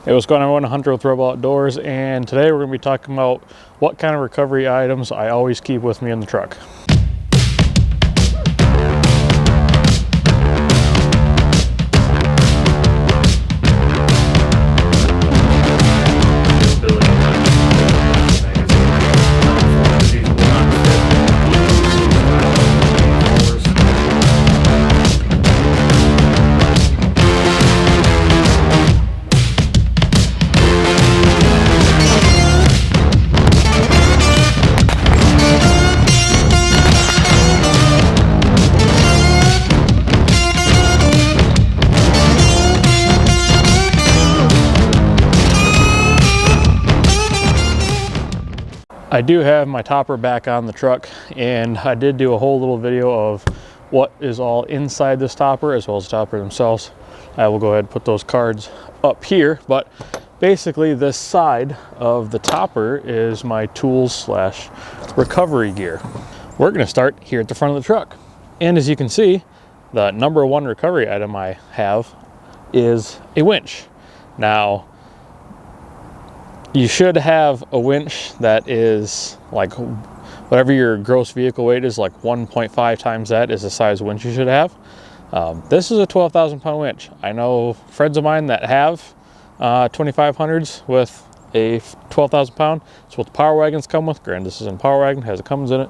Hey, what's going on, everyone? Hunter with Rebel Outdoors, and today we're going to be talking about what kind of recovery items I always keep with me in the truck. I do have my topper back on the truck, and I did do a whole little video of what is all inside this topper as well as the topper themselves. I will go ahead and put those cards up here, but basically this side of the topper is my tools slash recovery gear. We're going to start here at the front of the truck, and as you can see, the number one recovery item I have is a winch. Now, you should have a winch that is like whatever your gross vehicle weight is, like 1.5 times that is the size winch you should have. This is a 12,000 pound winch. I know friends of mine that have 2500s with a 12,000 pound. It's what the Power Wagons come with. Granted, this isn't a Power Wagon, has a Cummins in it,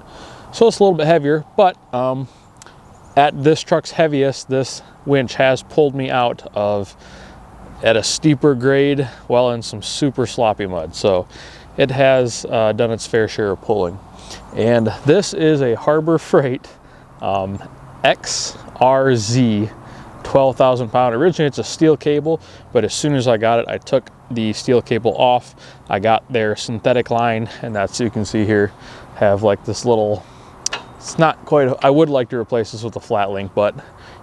so it's a little bit heavier, but at this truck's heaviest, this winch has pulled me out of at a steeper grade while in some super sloppy mud. So it has done its fair share of pulling. And this is a Harbor Freight XRZ 12,000 pound. Originally it's a steel cable, but as soon as I got it, I took the steel cable off. I got their synthetic line, and that's, you can see here, have like this little, it's not quite, I would like to replace this with a flat link, but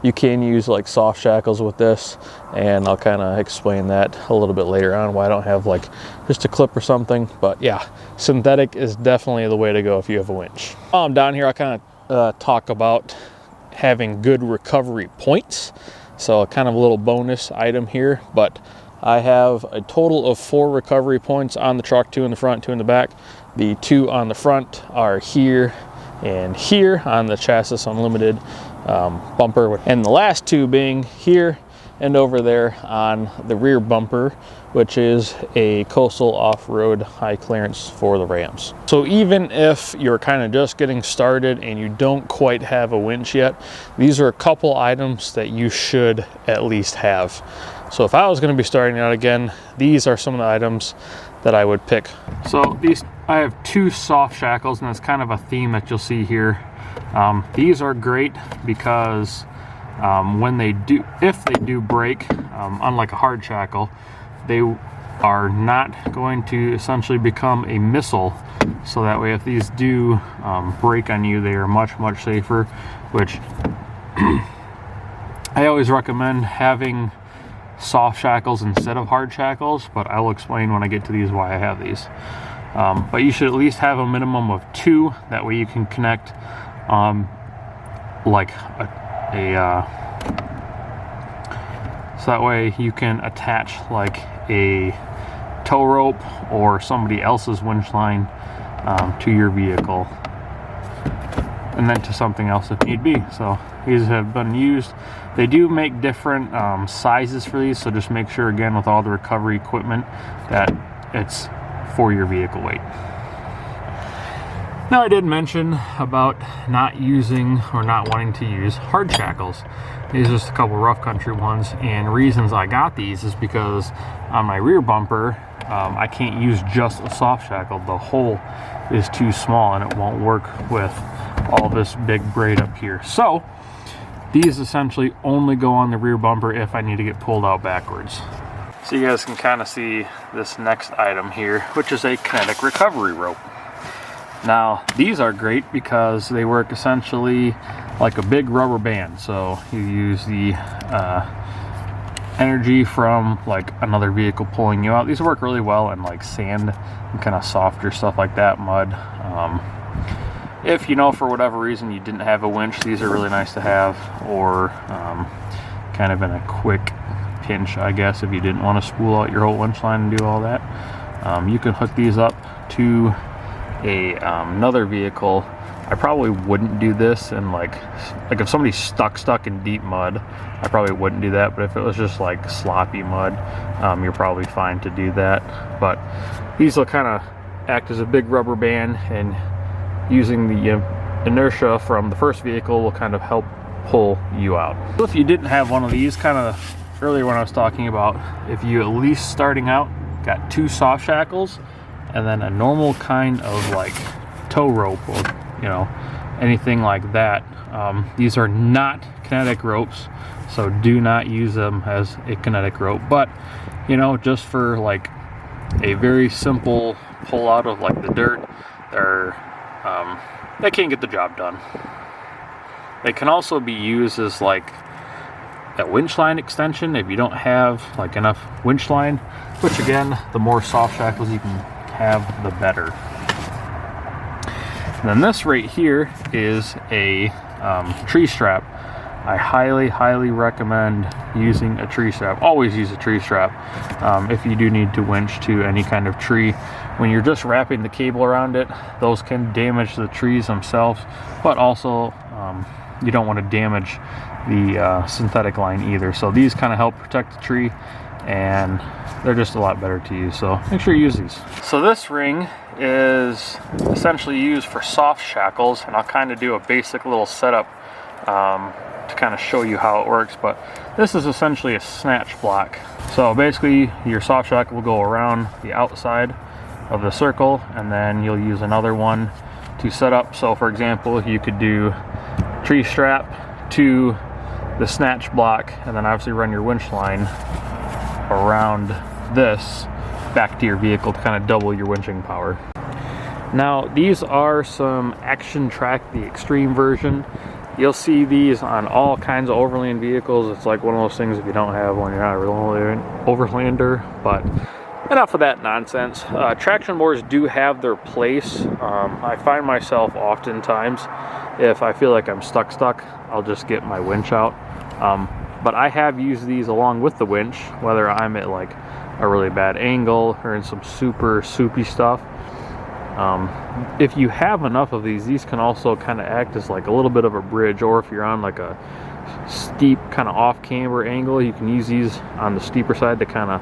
you can use like soft shackles with this, and I'll kind of explain that a little bit later on why I don't have like just a clip or something. But yeah, synthetic is definitely the way to go if you have a winch. While I'm down here, I kind of talk about having good recovery points. So kind of a little bonus item here, but I have a total of 4 recovery points on the truck, 2 in the front, 2 in the back. The 2 on the front are here and here on the Chassis Unlimited bumper, and the last 2 being here and over there on the rear bumper, which is a coastal off-road high clearance for the Rams. So even if you're kind of just getting started and you don't quite have a winch yet, these are a couple items that you should at least have. So if I was going to be starting out again, these are some of the items that I would pick. So these, I have 2 soft shackles, and it's kind of a theme that you'll see here. These are great because when they do, if they do break, unlike a hard shackle, they are not going to essentially become a missile. So that way, if these do break on you, they are much, much safer, which I always recommend having soft shackles instead of hard shackles, but I will explain when I get to these why I have these. But you should at least have a minimum of 2, that way you can connect like so that way you can attach like a tow rope or somebody else's winch line to your vehicle, and then to something else if need be. So these have been used. They do make different sizes for these, so just make sure again with all the recovery equipment that it's for your vehicle weight. Now, I did mention about not using or not wanting to use hard shackles. These are just a couple rough country ones, and reasons I got these is because on my rear bumper, I can't use just a soft shackle. The hole is too small and it won't work with all this big braid up here. So these essentially only go on the rear bumper if I need to get pulled out backwards. So you guys can kind of see this next item here, which is a Kinetic recovery rope. Now, these are great because they work essentially like a big rubber band. So you use the energy from like another vehicle pulling you out. These work really well in like sand and kind of softer stuff like that, mud. If you know, for whatever reason you didn't have a winch, these are really nice to have, or kind of in a quick pinch, I guess, if you didn't want to spool out your whole winch line and do all that. You can hook these up to another vehicle. I probably wouldn't do this, and like if somebody's stuck in deep mud, I probably wouldn't do that. But if it was just like sloppy mud, you're probably fine to do that. But these will kind of act as a big rubber band, and using the inertia from the first vehicle will kind of help pull you out. So if you didn't have one of these, kind of earlier when I was talking about, if you at least starting out got 2 soft shackles and then a normal kind of like tow rope, or you know, anything like that. These are not kinetic ropes, so do not use them as a kinetic rope. But you know, just for like a very simple pull out of like the dirt, they can't get the job done. They can also be used as like a winch line extension if you don't have like enough winch line, which again, the more soft shackles you can have, the better. And then this right here is a tree strap. I highly recommend using a tree strap. Always use a tree strap if you do need to winch to any kind of tree. When you're just wrapping the cable around it, those can damage the trees themselves, but also you don't want to damage the synthetic line either. So these kind of help protect the tree, and they're just a lot better to use, so make sure you use these. So this ring is essentially used for soft shackles, and I'll kind of do a basic little setup to kind of show you how it works. But this is essentially a snatch block. So basically your soft shackle will go around the outside of the circle, and then you'll use another one to set up. So for example, you could do tree strap to the snatch block, and then obviously run your winch line around this back to your vehicle to kind of double your winching power. Now these are some Auctiontrax, the extreme version. You'll see these on all kinds of overland vehicles. It's like one of those things, if you don't have one, you're not a real overlander. But enough of that nonsense. Traction motors do have their place. I find myself oftentimes, if I feel like I'm stuck, I'll just get my winch out. But I have used these along with the winch, whether I'm at like a really bad angle or in some super soupy stuff. If you have enough of these can also kind of act as like a little bit of a bridge, or if you're on like a steep kind of off camber angle, you can use these on the steeper side to kind of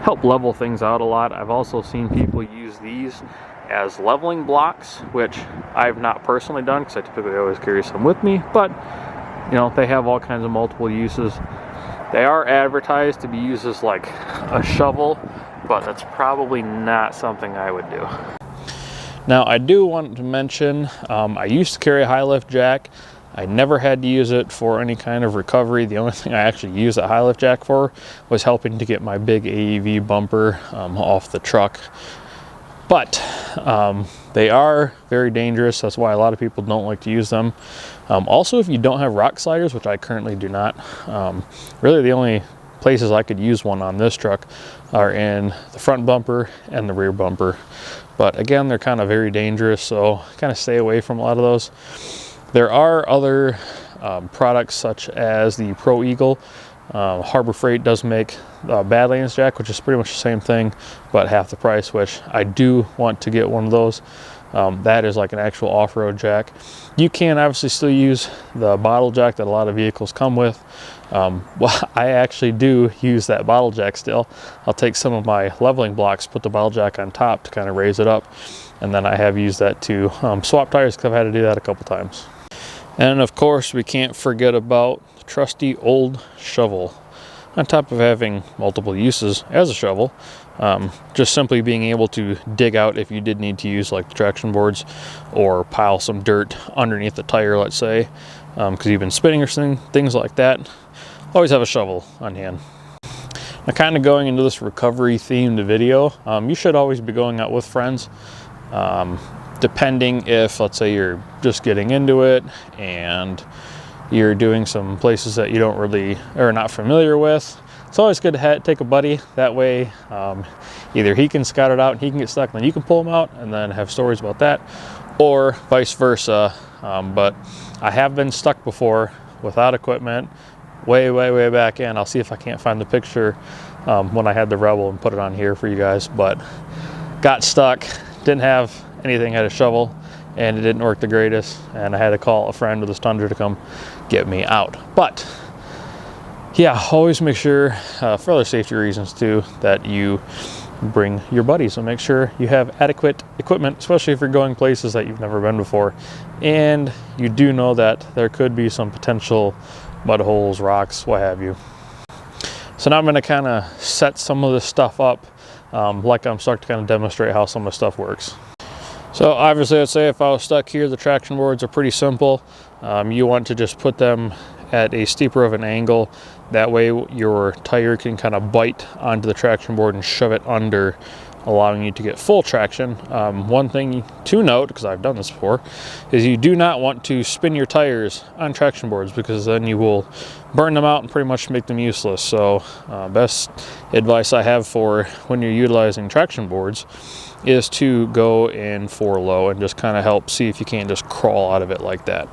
help level things out a lot. I've also seen people use these as leveling blocks, which I've not personally done because I typically always carry some with me, but you know, they have all kinds of multiple uses. They are advertised to be used as like a shovel, but that's probably not something I would do. Now I do want to mention, I used to carry a high lift jack. I never had to use it for any kind of recovery. The only thing I actually used a high lift jack for was helping to get my big AEV bumper off the truck. But they are very dangerous. That's why a lot of people don't like to use them. Also, if you don't have rock sliders, which I currently do not, really the only places I could use one on this truck are in the front bumper and the rear bumper. But again, they're kind of very dangerous, so kind of stay away from a lot of those. There are other products such as the Pro Eagle. Harbor Freight does make Badlands jack, which is pretty much the same thing, but half the price, which I do want to get one of those. That is like an actual off-road jack. You can obviously still use the bottle jack that a lot of vehicles come with. Well, I actually do use that bottle jack still. I'll take some of my leveling blocks, put the bottle jack on top to kind of raise it up, and then I have used that to swap tires because I've had to do that a couple times. And of course, we can't forget about the trusty old shovel. On top of having multiple uses as a shovel, just simply being able to dig out if you did need to use like the traction boards or pile some dirt underneath the tire, let's say, because you've been spinning or things like that. Always have a shovel on hand. Now, kind of going into this recovery themed video, you should always be going out with friends. Depending if, let's say, you're just getting into it and you're doing some places that you don't really or not familiar with, it's always good to take a buddy. That way, either he can scout it out and he can get stuck, and then you can pull him out and then have stories about that, or vice versa. But I have been stuck before without equipment, way back in. I'll see if I can't find the picture when I had the Rebel and put it on here for you guys. But got stuck, didn't have anything, had a shovel, and it didn't work the greatest. And I had to call a friend with his Tundra to come get me out. But yeah, always make sure, for other safety reasons too, that you bring your buddies. So make sure you have adequate equipment, especially if you're going places that you've never been before. And you do know that there could be some potential mud holes, rocks, what have you. So now I'm going to kind of set some of this stuff up like I'm stuck, to kind of demonstrate how some of the stuff works. So obviously, I'd say if I was stuck here, the traction boards are pretty simple. You want to just put them at a steeper of an angle. That way your tire can kind of bite onto the traction board and shove it under, allowing you to get full traction. One thing to note, because I've done this before, is you do not want to spin your tires on traction boards, because then you will burn them out and pretty much make them useless. So best advice I have for when you're utilizing traction boards is to go in for low and just kind of help see if you can't just crawl out of it like that.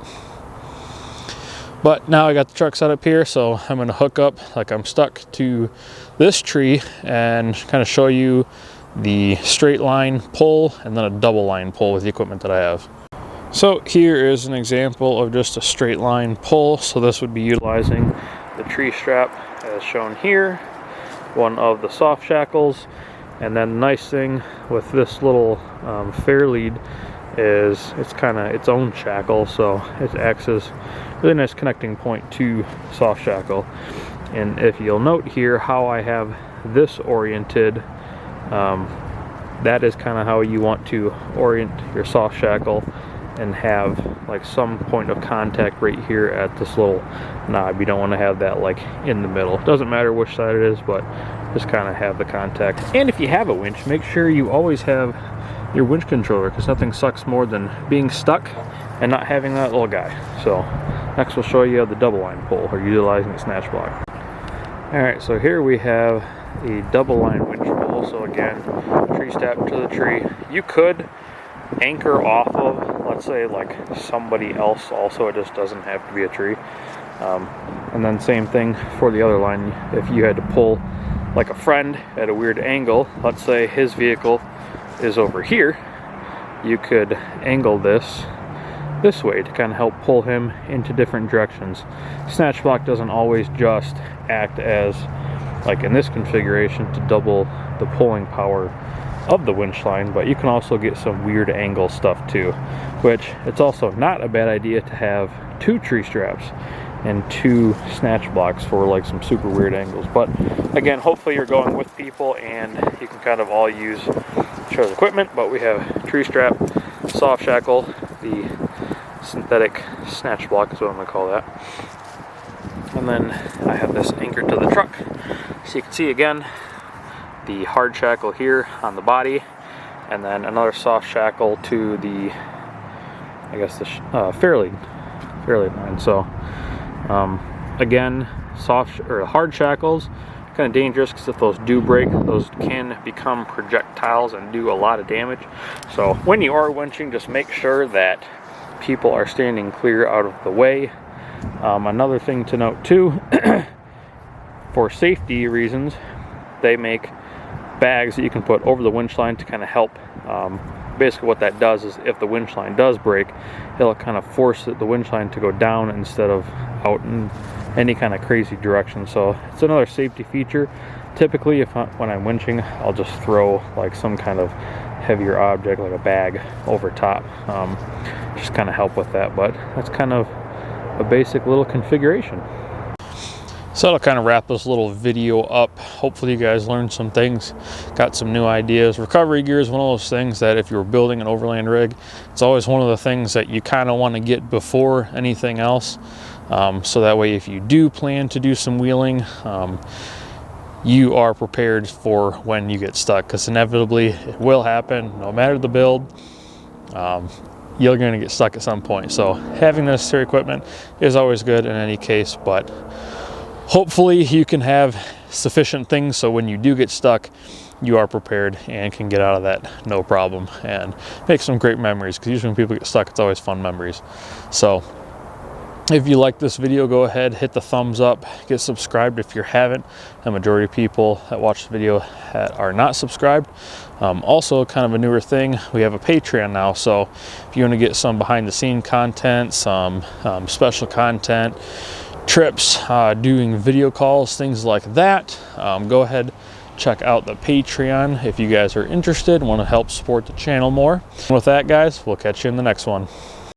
But now I got the truck set up here, so I'm going to hook up like I'm stuck to this tree and kind of show you the straight line pull and then a double line pull with the equipment that I have. So here is an example of just a straight line pull. So this would be utilizing the tree strap as shown here, one of the soft shackles, and then the nice thing with this little fair lead is it's kind of its own shackle, so it acts as a really nice connecting point to soft shackle. And if you'll note here how I have this oriented, that is kind of how you want to orient your soft shackle and have like some point of contact right here at this little knob. You don't want to have that like in the middle. It doesn't matter which side it is, but just kind of have the contact. And if you have a winch, make sure you always have your winch controller, because nothing sucks more than being stuck and not having that little guy. So next we'll show you the double line pull, or utilizing the snatch block. Alright, so here we have a double line winch pull. So again, tree strap to the tree. You could anchor off of, let's say, like somebody else also. It just doesn't have to be a tree. And then same thing for the other line. If you had to pull like a friend at a weird angle, let's say his vehicle is over here, you could angle this way to kind of help pull him into different directions. Snatch block doesn't always just act as, like in this configuration, to double the pulling power of the winch line, but you can also get some weird angle stuff too, which it's also not a bad idea to have 2 tree straps and 2 snatch blocks for like some super weird angles. But again, hopefully you're going with people and you can kind of all use each other's equipment. But we have tree strap, soft shackle, the synthetic snatch block is what I'm going to call that, and then I have this anchored to the truck. So you can see again the hard shackle here on the body, and then another soft shackle to the, I guess, the fair lead line. So again, soft or hard shackles, kind of dangerous, because if those do break, those can become projectiles and do a lot of damage. So when you are winching, just make sure that people are standing clear out of the way. Another thing to note too, for safety reasons, they make bags that you can put over the winch line to kind of help. Basically what that does is if the winch line does break, it'll kind of force the winch line to go down instead of out in any kind of crazy direction. So it's another safety feature. Typically when I'm winching, I'll just throw like some kind of heavier object like a bag over top, just kind of help with that. But that's kind of a basic little configuration. So that'll kind of wrap this little video up. Hopefully you guys learned some things, got some new ideas. Recovery gear is one of those things that if you're building an overland rig, it's always one of the things that you kind of want to get before anything else. So that way if you do plan to do some wheeling, you are prepared for when you get stuck, because inevitably it will happen. No matter the build, you're going to get stuck at some point. So having the necessary equipment is always good in any case, but hopefully you can have sufficient things so when you do get stuck, you are prepared and can get out of that no problem and make some great memories, because usually when people get stuck, it's always fun memories. So If you like this video, go ahead, hit the thumbs up, get subscribed if you haven't. The majority of people that watch the video are not subscribed. Also, kind of a newer thing, we have a Patreon now. So if you want to get some behind the scene content, some special content, trips, doing video calls, things like that, go ahead, check out the Patreon if you guys are interested and want to help support the channel more. With that, guys, we'll catch you in the next one.